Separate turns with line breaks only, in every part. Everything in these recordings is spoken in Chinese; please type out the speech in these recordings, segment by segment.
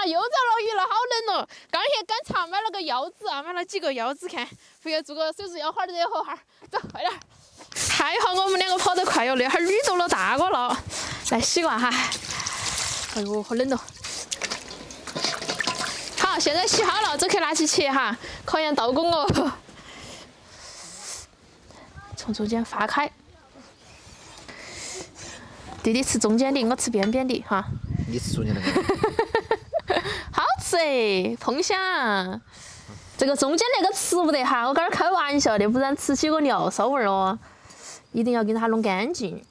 啊，又在落雨了，好冷哦！刚去赶场买了个腰子啊，买了几个腰子，看回去做个手术腰花热火哈。走，快点！还好我们两个跑得快哟，那会儿雨都了大个了。来洗个哈。哎呦，好冷哦！好，现在洗好了，走去拿起切哈，考验刀工哦。从中间发开。弟弟吃中间的，我吃边边的哈。
你吃中间那个。
好吃哎，碰香。这个中间那个吃不得哈，我跟儿开玩笑的，不然吃起个尿骚味哦。一定要给它弄干净。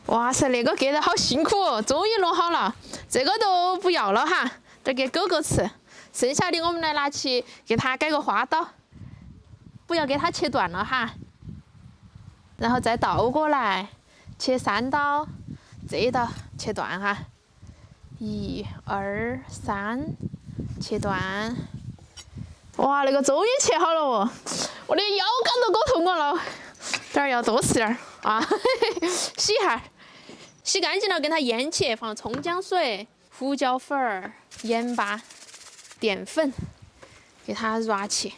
哇塞，那个割得好辛苦哦，终于弄好了。这个都不要了哈，这给狗狗吃。剩下的我们来拿去给它改个花刀，不要给它切断了哈。然后再倒过来，切3刀，这一刀切断哈。1、2、3，切断。哇，那个终于切好了哦！我的腰杆都给我痛过了，这儿要多吃点儿啊！洗一下，洗干净了，给它腌起，放葱姜水、胡椒粉、盐巴、淀粉，给它揉起。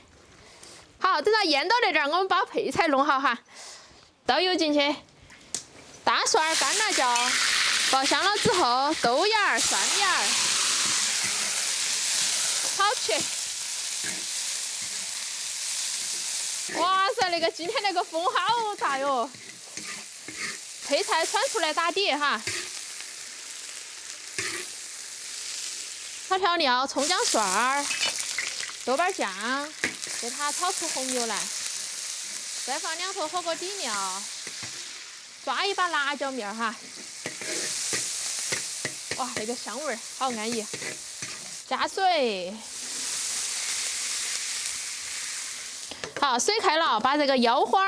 好，等它腌到那点儿，我们把配菜弄好哈。倒油进去，大蒜、干辣椒，爆香了之后，豆芽、蒜芽，炒起。哇塞，那个今天那个风好大哟！配菜穿出来打底哈，炒调料、葱姜蒜儿、豆瓣酱，给它炒出红油来。再放2坨火锅底料，抓一把辣椒面儿哈。哇，那个香味儿好安逸。加水。好，水开了，把这个腰花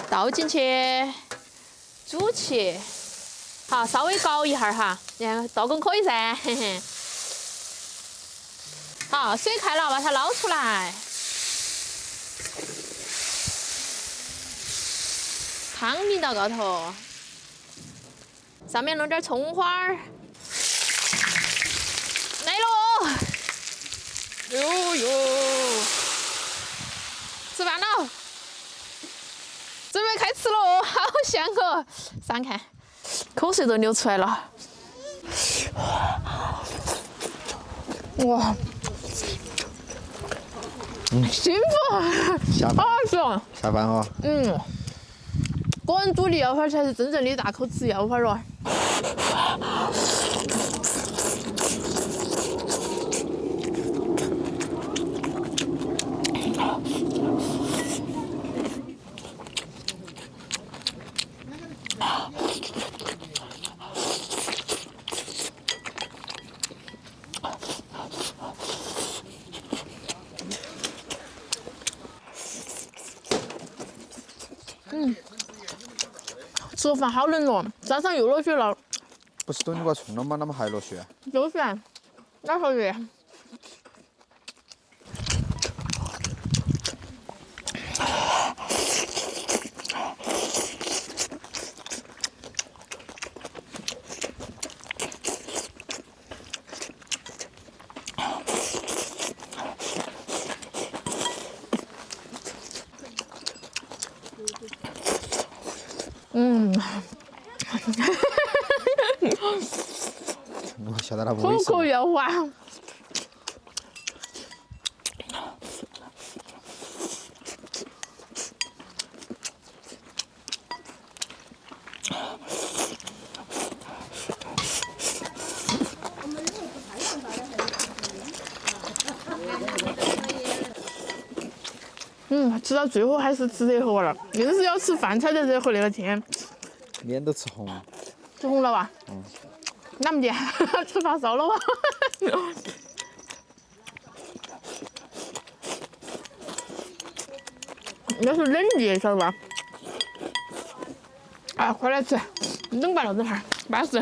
倒进去，煮起。好，稍微搞一下哈，你看刀工可以噻，嘿嘿。好，水开了，把它捞出来。汤淋到高头，上面弄点葱花儿。来喽！哟哟，吃饭了，准备开吃喽，好香哦！上看，口水都流出来了。哇，幸福！
下饭。
好吃哦！
下饭哦。
个人煮的腰花才是真正的大口吃腰花哦。吃个饭好冷哦，山上又落雪了。
不是都你把冲了吗？那么还落雪？
就是啊，哪说的？
我晓得他不
口
卫生。
口要滑。吃到最后还是吃热火了，硬是要吃饭才能热乎那个天。
脸都吃红。
吃红了吧？那么的，吃发烧了吧？那是冷的，晓得吧？啊，快来吃，冷拌了这哈，巴适。